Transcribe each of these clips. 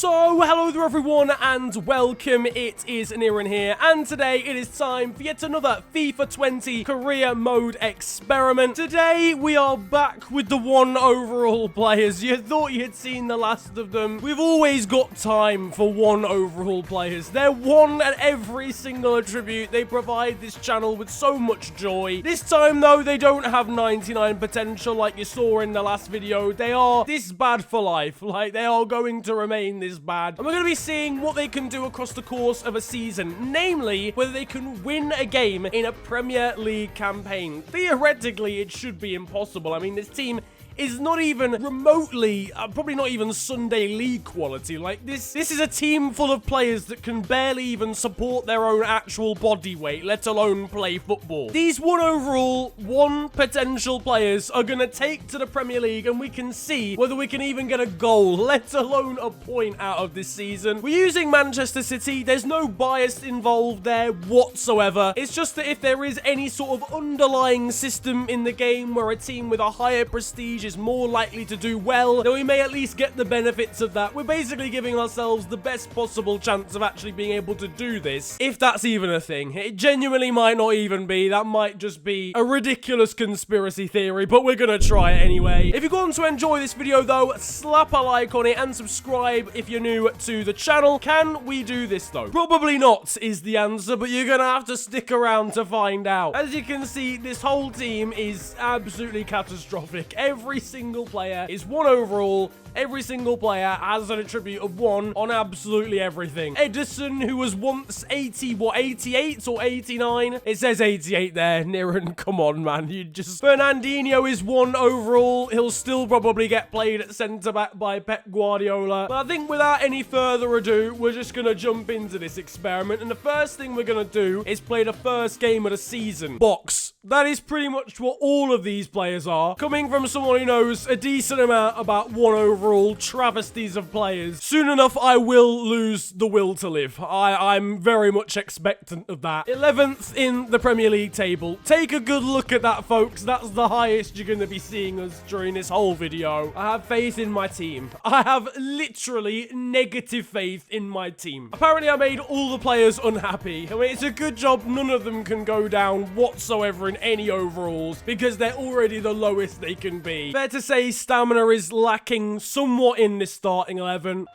So, hello there everyone and welcome, it is Niran here, and today it is time for yet another FIFA 20 career mode experiment. Today we are back with the one overall players. You thought you had seen the last of them. We've always got time for one overall players. They're one at every single attribute. They provide this channel with so much joy. This time though, they don't have 99 potential like you saw in the last video. They are this bad for life. Like, they are going to remain this bad. And we're going to be seeing what they can do across the course of a season. Namely, whether they can win a game in a Premier League campaign. Theoretically, it should be impossible. I mean, this team is not even remotely, probably not even Sunday League quality. Like, this is a team full of players that can barely even support their own actual body weight, let alone play football. These one overall, one potential players are going to take to the Premier League, and we can see whether we can even get a goal, let alone a point out of this season. We're using Manchester City. There's no bias involved there whatsoever. It's just that if there is any sort of underlying system in the game where a team with a higher prestige is more likely to do well, then we may at least get the benefits of that. We're basically giving ourselves the best possible chance of actually being able to do this, if that's even a thing. It genuinely might not even be. That might just be a ridiculous conspiracy theory, but we're gonna try it anyway. If you're going to enjoy this video though, slap a like on it and subscribe if you're new to the channel. Can we do this though? Probably not is the answer, but you're gonna have to stick around to find out. As you can see, this whole team is absolutely catastrophic. Every single player is one overall. Every single player has an attribute of 1 on absolutely everything. Edison, who was once 88 or 89? It says 88 there. Niran, come on, man. You just... Fernandinho is 1 overall. He'll still probably get played at centre-back by Pep Guardiola. But I think without any further ado, we're just going to jump into this experiment. And the first thing we're going to do is play the first game of the season. Box. That is pretty much what all of these players are. Coming from someone who knows a decent amount about one overall travesties of players. Soon enough, I will lose the will to live. I'm very much expectant of that. 11th in the Premier League table. Take a good look at that, folks. That's the highest you're going to be seeing us during this whole video. I have faith in my team. I have literally negative faith in my team. Apparently, I made all the players unhappy. I mean, it's a good job none of them can go down whatsoever in any overalls, because they're already the lowest they can be. Fair to say stamina is lacking somewhat in this starting 11.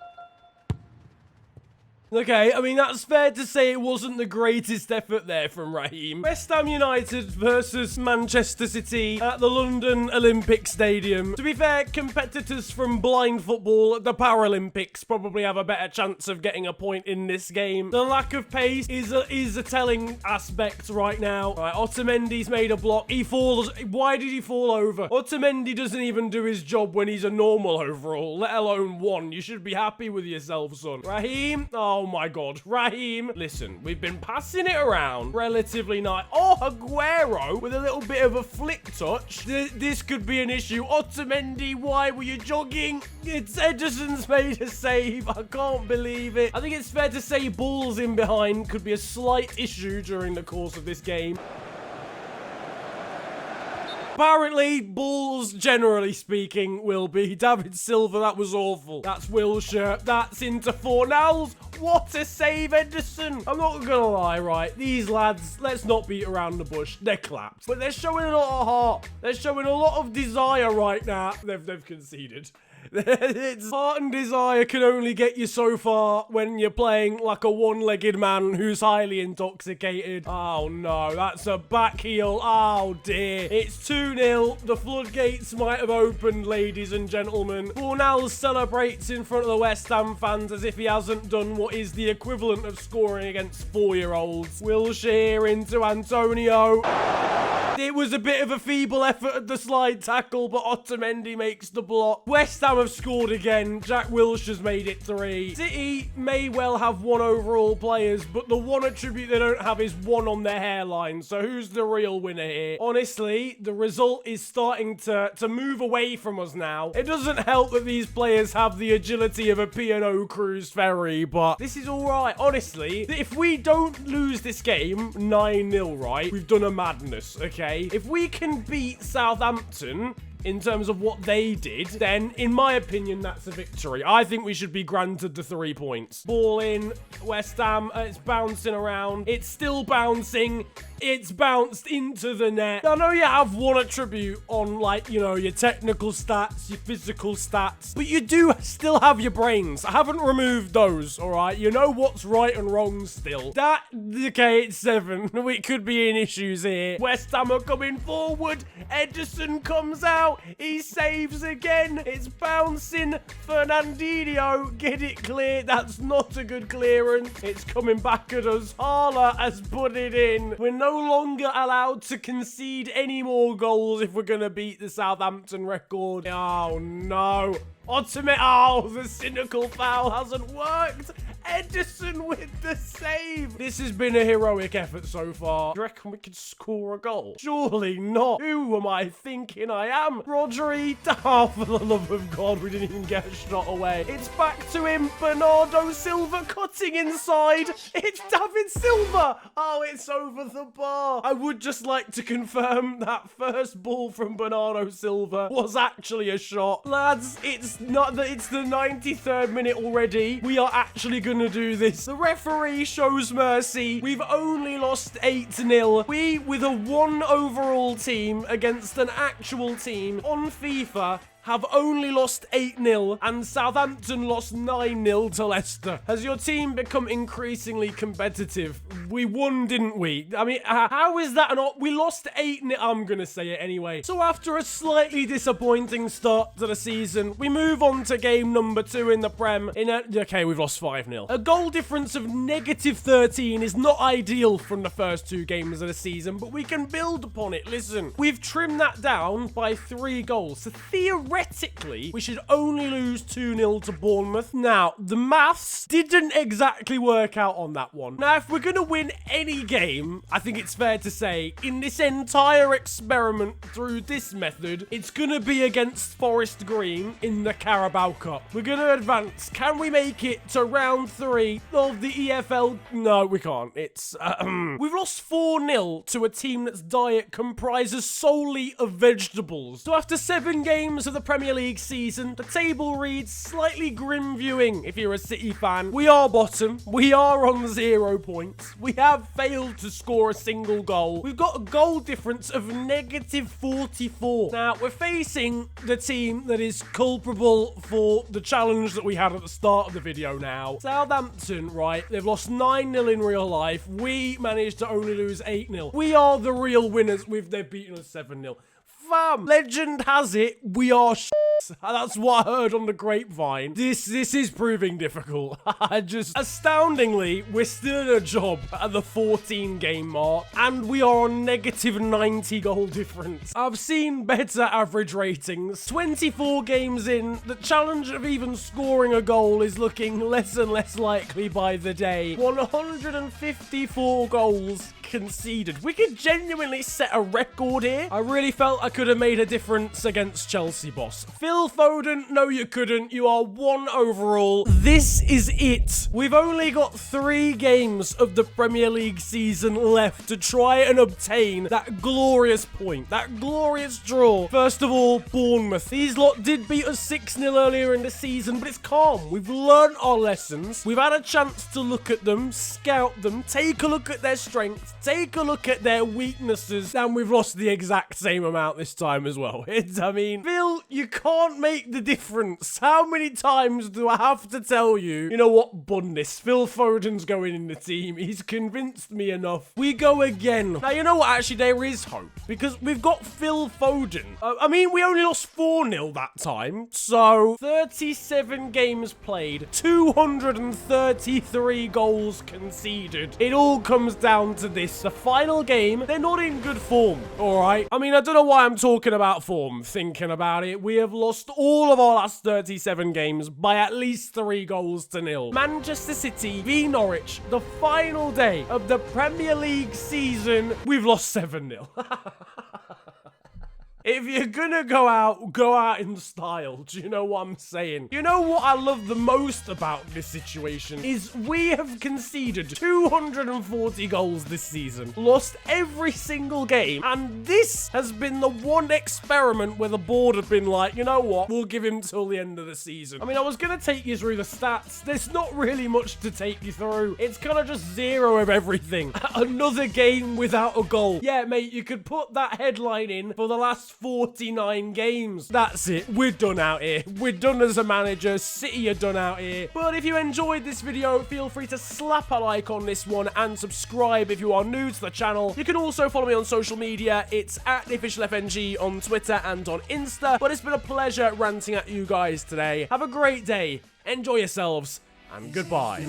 Okay, I mean, that's fair to say it wasn't the greatest effort there from Raheem. West Ham United versus Manchester City at the London Olympic Stadium. To be fair, competitors from blind football at the Paralympics probably have a better chance of getting a point in this game. The lack of pace is a telling aspect right now. Right, Otamendi's made a block. He falls. Why did he fall over? Otamendi doesn't even do his job when he's a normal overall, let alone 1. You should be happy with yourself, son. Raheem, oh my god. Raheem, listen, we've been passing it around relatively nice. Oh, Aguero with a little bit of a flick touch. This could be an issue. Otamendi, why were you jogging? It's Edison's made a save. I can't believe it. I think it's fair to say balls in behind could be a slight issue during the course of this game. Apparently, balls, generally speaking, will be. David Silva, that was awful. That's Wilshere. That's into Fornals. What a save, Edison. I'm not gonna lie, right? These lads, let's not beat around the bush. They're clapped. But they're showing a lot of heart. They're showing a lot of desire right now. They've conceded. It's heart and desire can only get you so far when you're playing like a one-legged man who's highly intoxicated. Oh no, that's a back heel. Oh dear. It's 2-0. The floodgates might have opened, ladies and gentlemen. Fornals celebrates in front of the West Ham fans as if he hasn't done what is the equivalent of scoring against 4-year-olds. Wilshere into Antonio. It was a bit of a feeble effort at the slide tackle, but Otamendi makes the block. West Ham have scored again. Jack Wilshere's made it 3. City may well have 1 overall players, but the one attribute they don't have is 1 on their hairline. So who's the real winner here? Honestly, the result is starting to move away from us now. It doesn't help that these players have the agility of a P&O cruise ferry, but this is all right. Honestly, if we don't lose this game 9-0, right, we've done a madness, okay? If we can beat Southampton in terms of what they did, then in my opinion, that's a victory. I think we should be granted the 3 points. Ball in, West Ham, it's bouncing around. It's still bouncing. It's bounced into the net. I know you have one attribute on, like, you know, your technical stats, your physical stats, but you do still have your brains. I haven't removed those, all right? You know what's right and wrong still. Okay, it's 7. We could be in issues here. West Ham are coming forward. Edison comes out. He saves again. It's bouncing. Fernandinho, get it clear. That's not a good clearance. It's coming back at us. Hala has put it in. We're no longer allowed to concede any more goals if we're going to beat the Southampton record. Oh, no. Ultimate. Oh, the cynical foul hasn't worked. Edison with the save. This has been a heroic effort so far. Do you reckon we could score a goal? Surely not. Who am I thinking I am? Rodri. Oh, for the love of God, we didn't even get a shot away. It's back to him. Bernardo Silva cutting inside. It's David Silva. Oh, it's over the bar. I would just like to confirm that first ball from Bernardo Silva was actually a shot. Lads, it's not that it's the 93rd minute already. We are actually going to do this. The referee shows mercy. We've only lost 8-0. We, with a 1 overall team against an actual team on FIFA, have only lost 8-0, and Southampton lost 9-0 to Leicester. Has your team become increasingly competitive? We won, didn't we? I mean, how is that not? We lost 8-0. I'm going to say it anyway. So after a slightly disappointing start to the season, we move on to game number 2 in the Prem. Okay, we've lost 5-0. A goal difference of -13 is not ideal from the first 2 games of the season, but we can build upon it. Listen, we've trimmed that down by 3 goals. So theoretically, we should only lose 2-0 to Bournemouth. Now, the maths didn't exactly work out on that one. Now, if we're going to win any game, I think it's fair to say, in this entire experiment through this method, it's going to be against Forest Green in the Carabao Cup. We're going to advance. Can we make it to round 3 of the EFL? No, we can't. It's, we've lost 4-0 to a team that's diet comprises solely of vegetables. So after 7 games of the Premier League season, the table reads slightly grim viewing if you're a City fan. We are bottom. We are on 0 points. We have failed to score a single goal. We've got a goal difference of -44. Now, we're facing the team that is culpable for the challenge that we had at the start of the video now. Southampton, right? They've lost 9-0 in real life. We managed to only lose 8-0. We are the real winners. They've beaten us 7-0. Fam, legend has it, we are That's what I heard on the grapevine. This is proving difficult. Astoundingly, we're still in a job at the 14 game mark, and we are on -90 goal difference. I've seen better average ratings. 24 games in, the challenge of even scoring a goal is looking less and less likely by the day. 154 goals conceded. We could genuinely set a record here. I really felt I could have made a difference against Chelsea, boss. Phil Foden, no you couldn't. You are 1 overall. This is it. We've only got 3 games of the Premier League season left to try and obtain that glorious point, that glorious draw. First of all, Bournemouth. These lot did beat us 6-0 earlier in the season, but it's calm. We've learned our lessons. We've had a chance to look at them, scout them, take a look at their strengths, take a look at their weaknesses, and we've lost the exact same amount this time as well. I mean, Phil, you can't make the difference. How many times do I have to tell you? You know what? Bun this. Phil Foden's going in the team. He's convinced me enough. We go again. Now, you know what? Actually, there is hope, because we've got Phil Foden. I mean, we only lost 4-0 that time. So, 37 games played, 233 goals conceded. It all comes down to this. The final game, they're not in good form, all right? I mean, I don't know why I'm talking about form, thinking about it. We have lost all of our last 37 games by at least 3 goals to 0. Manchester City v Norwich, the final day of the Premier League season, we've lost 7-0. If you're gonna go out in style. Do you know what I'm saying? You know what I love the most about this situation is we have conceded 240 goals this season, lost every single game, and this has been the one experiment where the board have been like, you know what, we'll give him till the end of the season. I mean, I was gonna take you through the stats. There's not really much to take you through. It's kind of just zero of everything. Another game without a goal. Yeah, mate, you could put that headline in for the last 49 games. That's it. We're done out here. We're done as a manager. City are done out here. But if you enjoyed this video, feel free to slap a like on this one and subscribe if you are new to the channel. You can also follow me on social media. It's at TheOfficialFNG on Twitter and on Insta. But it's been a pleasure ranting at you guys today. Have a great day. Enjoy yourselves, and goodbye.